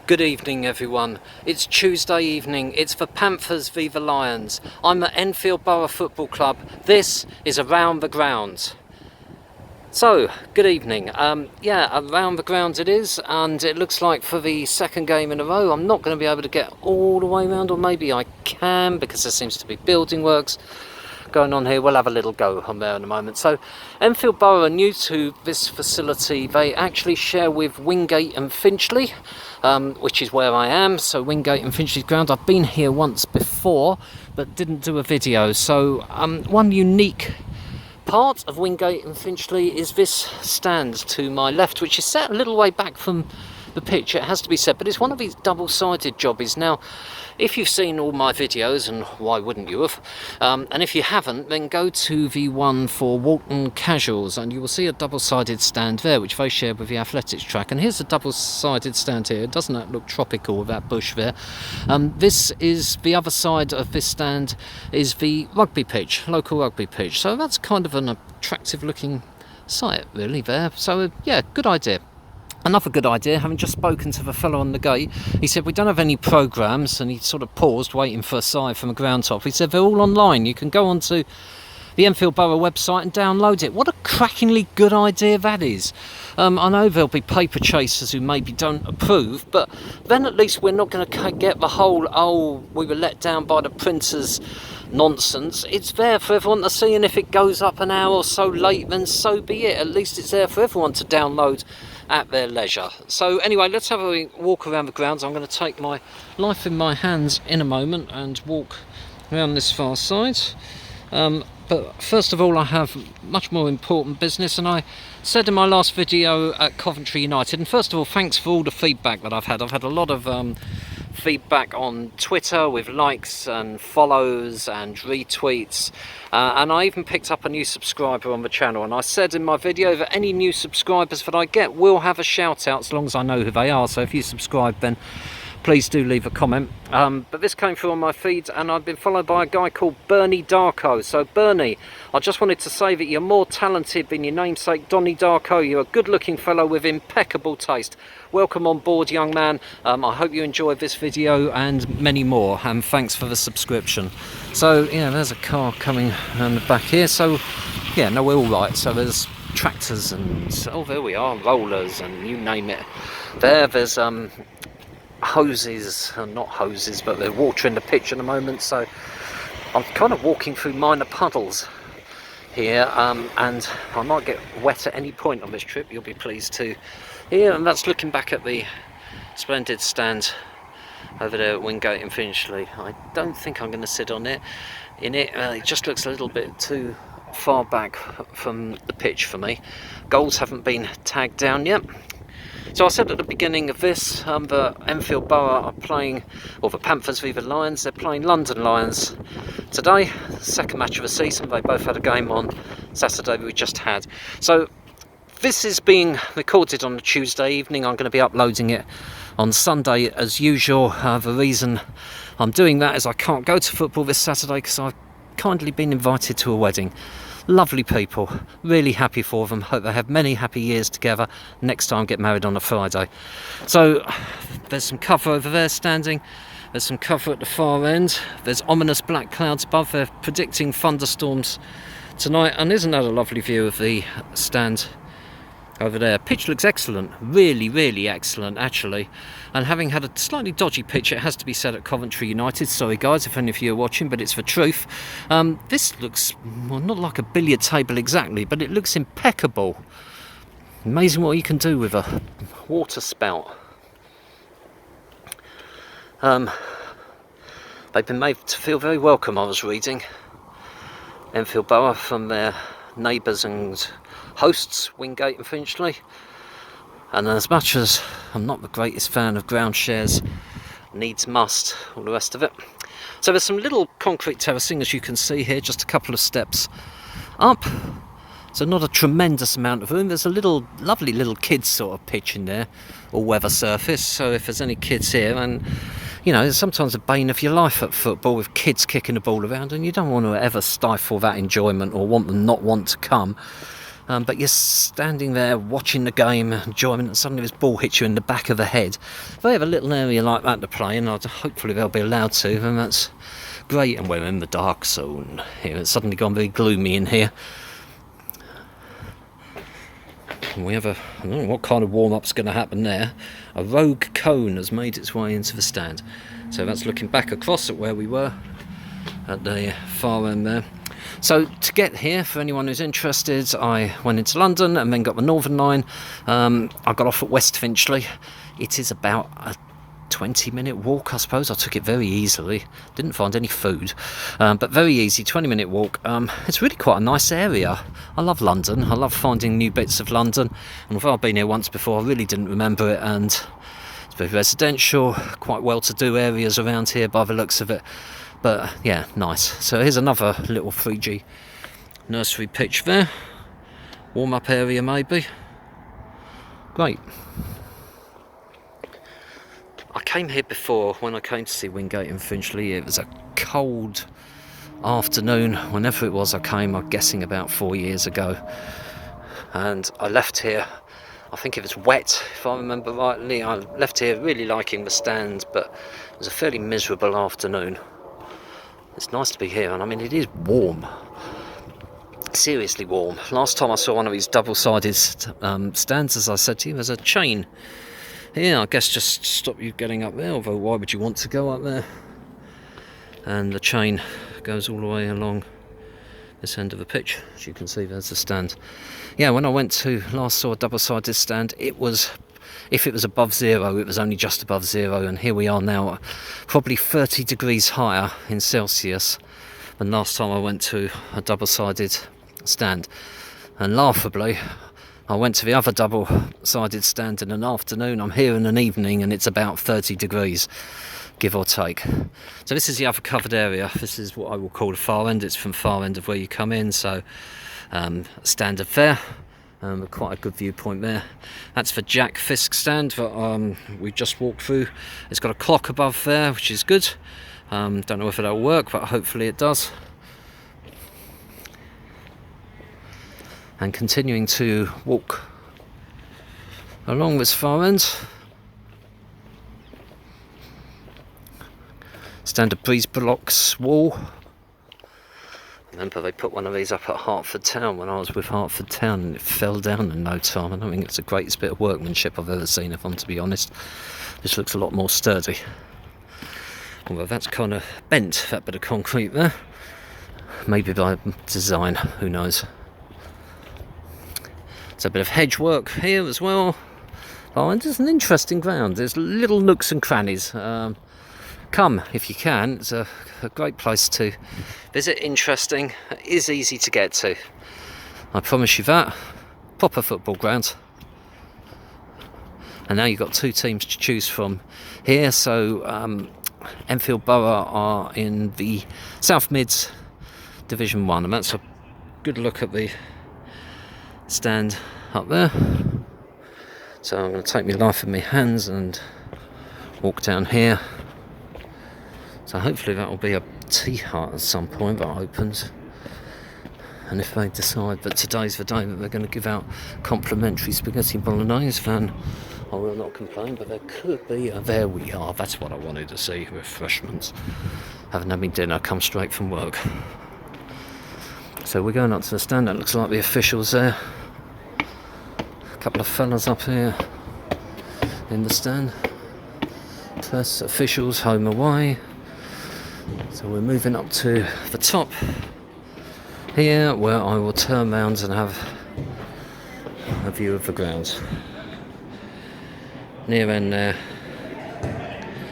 Good evening everyone, it's Tuesday evening, it's the Panthers v the Lions. I'm at Enfield Borough Football Club, this is Around the Grounds. So, good evening, around the grounds it is, and it looks like for the second game in a row I'm not going to be able to get all the way around, or maybe I can because there seems to be building works going on here. We'll have a little go on there in a moment. So Enfield Borough are new to this facility. They actually share with Wingate and Finchley, which is where I am. So Wingate and Finchley's ground. I've been here once before but didn't do a video. So one unique part of Wingate and Finchley is this stand to my left, which is set a little way back from the pitch, it has to be said, but it's one of these double-sided jobbies. Now, if you've seen all my videos, and why wouldn't you have, and if you haven't, then go to the one for Walton Casuals and you will see a double-sided stand there, which they share with the athletics track. And here's a double-sided stand here. Doesn't that look tropical with that bush there? This is the other side of this stand is the rugby pitch, local rugby pitch. So that's kind of an attractive-looking site, really, there. So, yeah, good idea. Another good idea, having just spoken to the fellow on the gate, he said we don't have any programmes, and he sort of paused waiting for a sign from a ground top. He said they're all online, you can go onto the Enfield Borough website and download it. What a crackingly good idea that is. I know there'll be paper chasers who maybe don't approve, but then at least we're not going to get the whole, oh, we were let down by the printers nonsense. It's there for everyone to see, and if it goes up an hour or so late, then so be it. At least it's there for everyone to download at their leisure. So anyway, let's have a walk around the grounds. I'm going to take my life in my hands in a moment and walk around this far side. But first of all, I have much more important business, and I said in my last video at Coventry United, and first of all, thanks for all the feedback that I've had. I've had a lot of feedback on Twitter with likes and follows and retweets, and I even picked up a new subscriber on the channel, and I said in my video that any new subscribers that I get will have a shout out as long as I know who they are. So if you subscribe, then please do leave a comment. But this came through on my feed, and I've been followed by a guy called Bernie Darko. So Bernie, I just wanted to say that you're more talented than your namesake Donnie Darko. You're a good looking fellow with impeccable taste. Welcome on board, young man. I hope you enjoyed this video and many more, and thanks for the subscription. So yeah, there's a car coming around the back here. So yeah, no, we're all right. So there's tractors and, oh, there we are, rollers and you name it. There's hoses, not hoses, but they're watering the pitch at the moment. So I'm kind of walking through minor puddles here, and I might get wet at any point on this trip, you'll be pleased to hear. And that's looking back at the splendid stand over there at Wingate and Finchley. I don't think I'm going to sit on it. It just looks a little bit too far back from the pitch for me. Goals haven't been tagged down yet. So I said at the beginning of this, the Enfield Borough are playing, or the Panthers v the Lions, they're playing London Lions today, second match of the season. They both had a game on Saturday we just had. So this is being recorded on a Tuesday evening. I'm going to be uploading it on Sunday as usual. The reason I'm doing that is I can't go to football this Saturday because I've kindly been invited to a wedding. Lovely people, really happy for them. Hope they have many happy years together. Next time get married on a Friday. So there's some cover over there standing. There's some cover at the far end. There's ominous black clouds above. They're predicting thunderstorms tonight. And isn't that a lovely view of the stand over there? Pitch looks excellent, really excellent actually. And having had a slightly dodgy pitch, it has to be said, at Coventry United, sorry guys if any of you are watching, but it's the truth. This looks, well, not like a billiard table exactly, but it looks impeccable. Amazing what you can do with a water spout. They've been made to feel very welcome, I was reading, Enfield Borough, from their neighbours and hosts, Wingate and Finchley. And as much as I'm not the greatest fan of ground shares, needs must, all the rest of it. So there's some little concrete terracing, as you can see here, just a couple of steps up. So not a tremendous amount of room. There's a little, lovely little kids sort of pitch in there, or weather surface. So if there's any kids here, and you know, there's sometimes a bane of your life at football with kids kicking the ball around, and you don't want to ever stifle that enjoyment or want them not want to come. But you're standing there watching the game, enjoying it, and suddenly this ball hits you in the back of the head. If they have a little area like that to play in, hopefully they'll be allowed to, and that's great. And we're in the dark zone here. It's suddenly gone very gloomy in here. And we have I don't know what kind of warm-up's going to happen there. A rogue cone has made its way into the stand. So that's looking back across at where we were at the far end there. So to get here, for anyone who's interested, I went into London and then got the Northern Line. I got off at West Finchley. It is about a 20-minute walk, I suppose. I took it very easily. Didn't find any food, but very easy, 20-minute walk. It's really quite a nice area. I love London. I love finding new bits of London. And although I've been here once before, I really didn't remember it. And it's very residential, quite well-to-do areas around here by the looks of it. But yeah, nice. So here's another little 3G nursery pitch there. Warm-up area maybe. Great. I came here before when I came to see Wingate in Finchley. It was a cold afternoon. Whenever it was I came, I'm guessing about 4 years ago. And I left here, I think it was wet, if I remember rightly. I left here really liking the stand, but it was a fairly miserable afternoon. It's nice to be here, and I mean, it is warm. Seriously warm. Last time I saw one of these double-sided stands, as I said to you, there's a chain here, I guess, just to stop you getting up there, although why would you want to go up there? And the chain goes all the way along this end of the pitch. As you can see, there's the stand. Yeah, when I went to last saw a double-sided stand, it was, if it was above zero, it was only just above zero, and here we are now, probably 30 degrees higher in Celsius than last time I went to a double-sided stand. And laughably, I went to the other double-sided stand in an afternoon. I'm here in an evening, and it's about 30 degrees, give or take. So this is the other covered area. This is what I will call the far end. It's from far end of where you come in, so standard fare. Quite a good viewpoint there. That's the Jack Fisk stand that we just walked through. It's got a clock above there, which is good. Don't know if it'll work, but hopefully it does. And continuing to walk along this far end. Standard breeze blocks wall. Remember, they put one of these up at Hertford Town when I was with Hertford Town, and it fell down in no time. I don't think it's the greatest bit of workmanship I've ever seen, if I'm to be honest. This looks a lot more sturdy. Although that's kind of bent, that bit of concrete there. Maybe by design, who knows. There's a bit of hedge work here as well. Oh, and it's an interesting ground. There's little nooks and crannies. Come if you can. It's a great place to visit. Interesting. It is easy to get to, I promise you that. Proper football ground. And now you've got two teams to choose from here. So Enfield Borough are in the South Mids Division 1, and that's a good look at the stand up there. So I'm going to take my life in my hands and walk down here. So hopefully that will be a tea hut at some point that opens. And if they decide that today's the day that they're going to give out complimentary spaghetti bolognese, then I will not complain. But there could be there we are. That's what I wanted to see. Refreshments. Haven't had my dinner. Come straight from work. So we're going up to the stand. That looks like the officials there. A couple of fellas up here in the stand. Plus officials home away. So we're moving up to the top here, where I will turn round and have a view of the grounds. Near end there,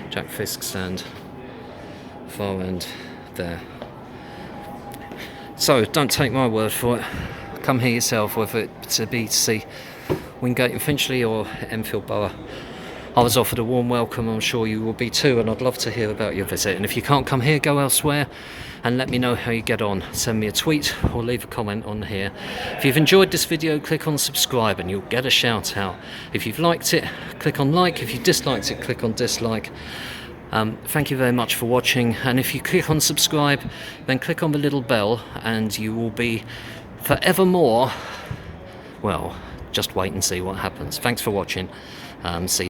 Jack Fisk stand, far end there. So don't take my word for it, come here yourself, whether it to be to see Wingate and Finchley or Enfield Borough. I was offered a warm welcome, I'm sure you will be too, and I'd love to hear about your visit. And if you can't come here, go elsewhere and let me know how you get on. Send me a tweet or leave a comment on here. If you've enjoyed this video, click on subscribe and you'll get a shout out. If you've liked it, click on like. If you disliked it, click on dislike. Thank you very much for watching, and if you click on subscribe, then click on the little bell and you will be forevermore well, just wait and see what happens. Thanks for watching. See